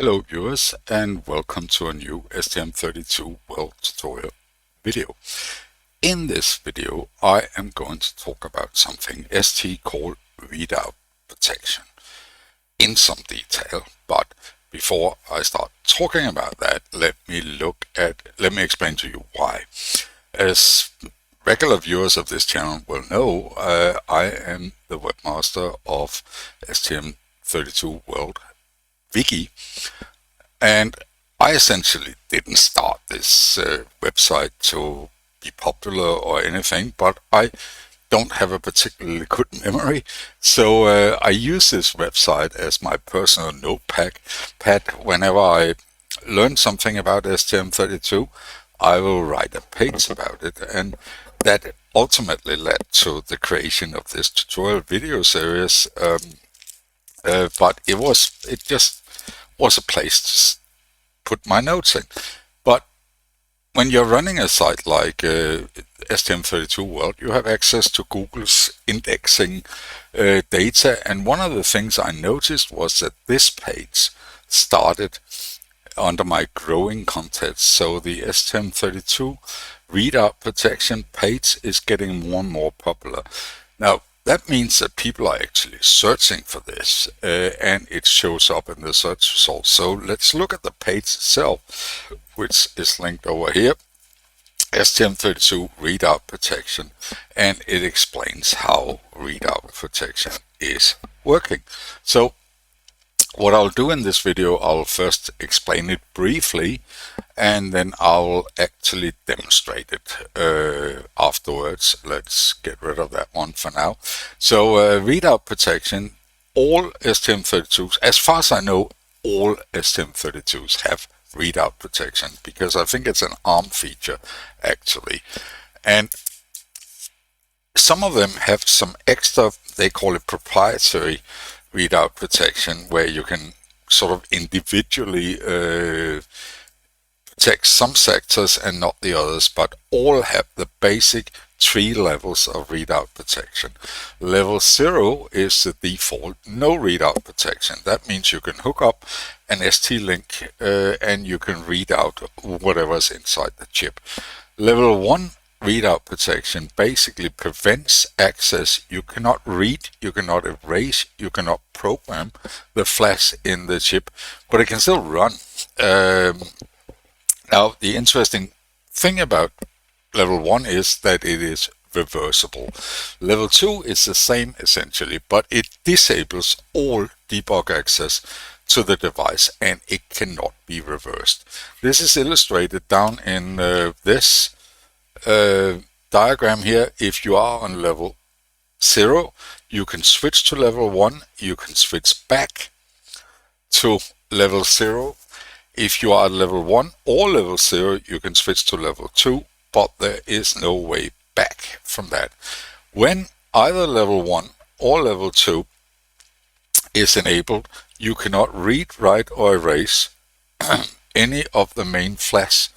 Hello viewers and welcome to a new STM32 World tutorial video. In this video I am going to talk about something ST called readout protection in some detail, but before I start talking about that, let me explain to you why. As regular viewers of this channel will know, I am the webmaster of STM32 World wiki, and I essentially didn't start this website to be popular or anything, but I don't have a particularly good memory, so I use this website as my personal notepad. Whenever I learn something about STM32, I will write a page about it, and that ultimately led to the creation of this tutorial video series. But it just was a place to put my notes in. But when you're running a site like STM32 World, you have access to Google's indexing data, and one of the things I noticed was that this page started under my growing content. So the STM32 Readout Protection page is getting more and more popular. Now, that means that people are actually searching for this, and it shows up in the search results. So let's look at the page itself, which is linked over here, STM32 Readout Protection, and it explains how readout protection is working. So what I'll do in this video, I'll first explain it briefly, and then I'll actually demonstrate it afterwards. Let's get rid of that one for now. So readout protection, all STM32s, as far as I know, all STM32s have readout protection, because I think it's an ARM feature actually. And some of them have some extra, they call it proprietary readout protection, where you can sort of individually protect some sectors and not the others, but all have the basic 3 levels of readout protection. Level 0 is the default, no readout protection. That means you can hook up an ST-Link and you can read out whatever's inside the chip. Level 1 readout protection basically prevents access. You cannot read, you cannot erase, you cannot program the flash in the chip, but it can still run. Now, the interesting thing about level 1 is that it is reversible. Level 2 is the same essentially, but it disables all debug access to the device, and it cannot be reversed. This is illustrated down in this diagram here. If you are on level 0, you can switch to level 1, you can switch back to level 0. If you are at level 1 or level 0, you can switch to level 2, but there is no way back from that. When either level 1 or level 2 is enabled, you cannot read, write, or erase any of the main flash,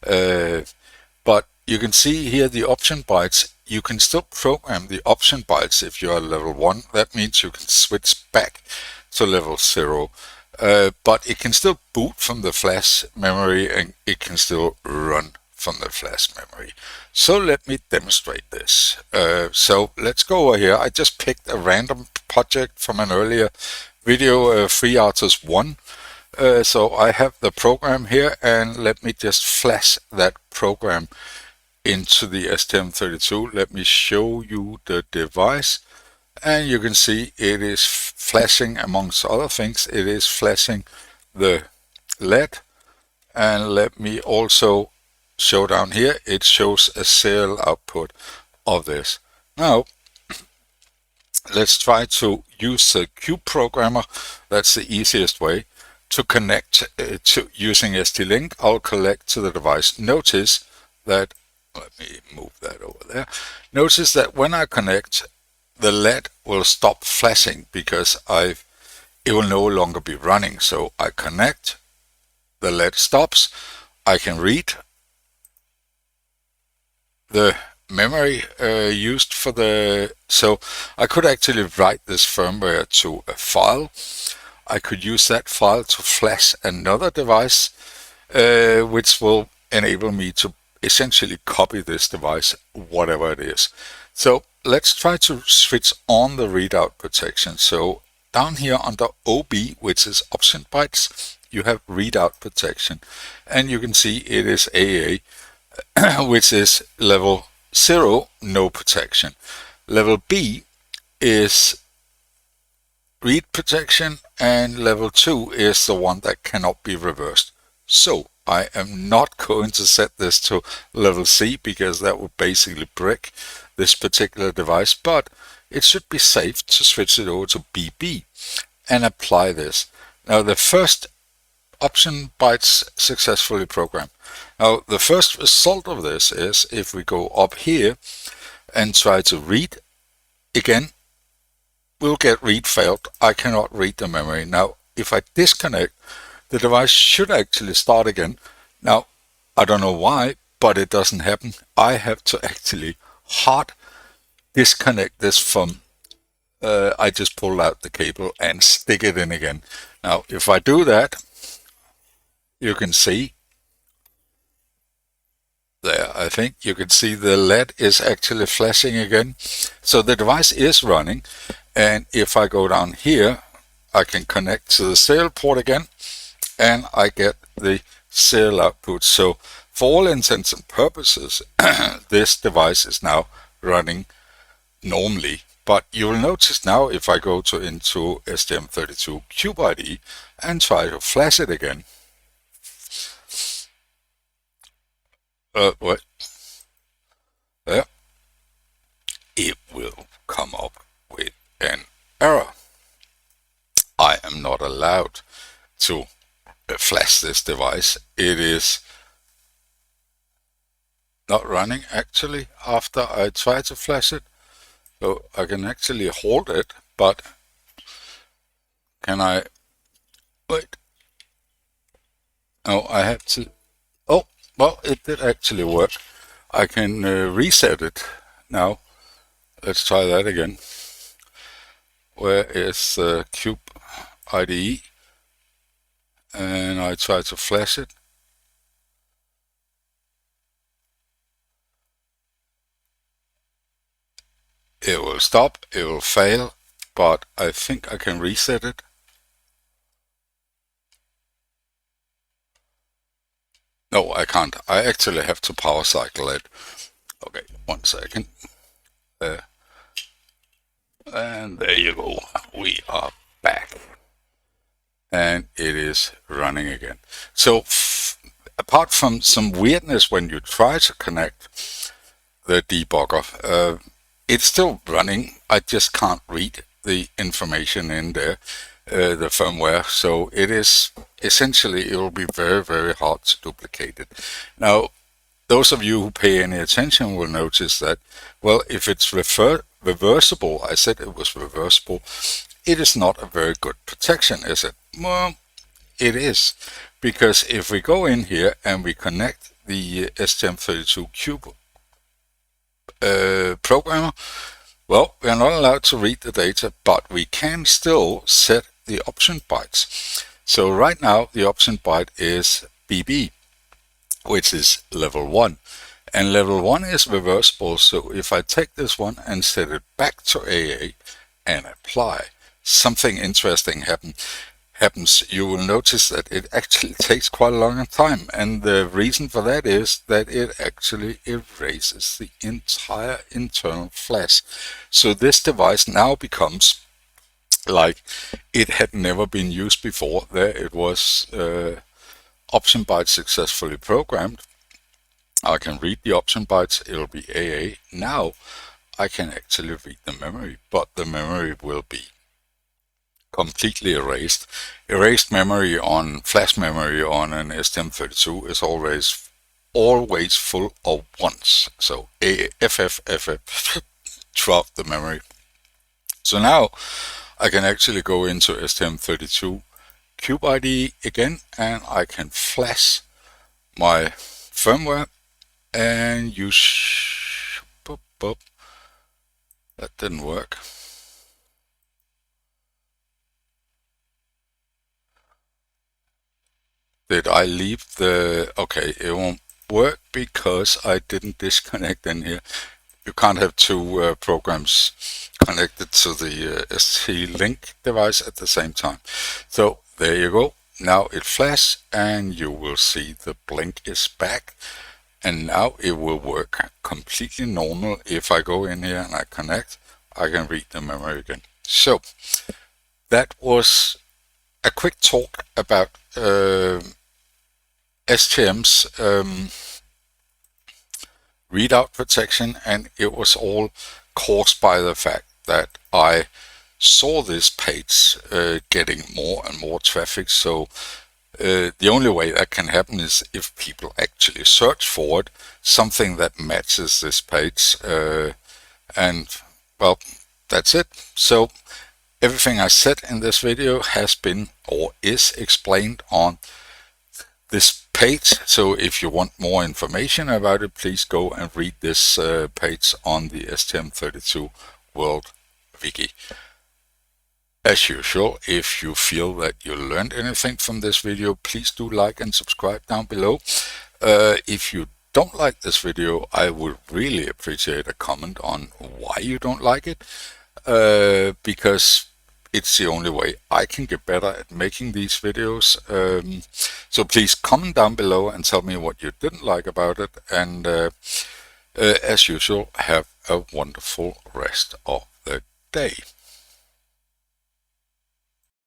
but you can see here the option bytes. You can still program the option bytes if you are level 1. That means you can switch back to level 0. But it can still boot from the flash memory, and it can still run from the flash memory. So let me demonstrate this. So let's go over here. I just picked a random project from an earlier video, FreeRTOS 1. So I have the program here, and let me just flash that program into the STM32. Let me show you the device, and you can see it is flashing, amongst other things, it is flashing the LED. And let me also show down here, it shows a serial output of this. Now let's try to use the Cube programmer. That's the easiest way to connect to using ST-Link. I'll connect to the device. Notice that, let me move that over there. Notice that when I connect, the LED will stop flashing because it will no longer be running. So I connect, the LED stops, I can read the memory used for the, so I could actually write this firmware to a file. I could use that file to flash another device, which will enable me to essentially copy this device, whatever it is. So let's try to switch on the readout protection. So down here under OB, which is option bytes, you have readout protection, and you can see it is AA, which is level 0, no protection. Level B is read protection, and level 2 is the one that cannot be reversed. So I am not going to set this to level C, because that would basically break this particular device, but it should be safe to switch it over to BB and apply this. Now the first option bytes successfully programmed. Now the first result of this is if we go up here and try to read again, we'll get read failed. I cannot read the memory. Now if I disconnect, the device should actually start again. Now I don't know why, but it doesn't happen. I have to actually hard disconnect this from I just pulled out the cable and stick it in again. Now if I do that, you can see there, I think you can see the LED is actually flashing again. So the device is running, and if I go down here, I can connect to the serial port again, and I get the serial output. So for all intents and purposes, this device is now running normally. But you will notice now if I go into STM32 Cube ID and try to flash it again, what? There, it will come up with an error. I am not allowed to flash this device. It is not running actually after I try to flash it. So I can actually hold it, but can I wait? No, I have to. Oh, well, it did actually work. I can reset it now. Let's try that again. Where is Cube IDE? And I try to flash it. It will stop, it will fail, but I think I can reset it. No, I can't. I actually have to power cycle it. Okay, 1 second. There. And there you go. We are back. And it is running again. So apart from some weirdness when you try to connect the debugger, it's still running. I just can't read the information in there, the firmware. So it is essentially, it will be very, very hard to duplicate it. Now, those of you who pay any attention will notice that, well, if it's reversible, I said it was reversible, it is not a very good protection, is it? Well, it is, because if we go in here and we connect the STM32 Cube programmer, well, we are not allowed to read the data, but we can still set the option bytes. So right now the option byte is BB, which is level 1. And level 1 is reversible, so if I take this one and set it back to AA and apply, something interesting happens. You will notice that it actually takes quite a long time, and the reason for that is that it actually erases the entire internal flash. So this device now becomes like it had never been used before. There it was, option bytes successfully programmed. I can read the option bytes, it'll be AA. Now I can actually read the memory, but the memory will be completely erased. Erased memory on flash memory on an STM32 is always full of ones. So FF throughout the memory. So now I can actually go into STM32 Cube ID again, and I can flash my firmware and use that didn't work. did I leave the... Okay, it won't work because I didn't disconnect in here. You can't have two programs connected to the ST-Link device at the same time. So there you go. Now it flashed and you will see the blink is back. And now it will work completely normal. If I go in here and I connect, I can read the memory again. So that was a quick talk about STM's readout protection, and it was all caused by the fact that I saw this page getting more and more traffic. So the only way that can happen is if people actually search for it, something that matches this page, and well, that's it. So everything I said in this video has been or is explained on this page. So if you want more information about it, please go and read this page on the STM32 World Wiki. As usual, if you feel that you learned anything from this video, please do like and subscribe down below. If you don't like this video, I would really appreciate a comment on why you don't like it, because it's the only way I can get better at making these videos. So please comment down below and tell me what you didn't like about it. And as usual, have a wonderful rest of the day.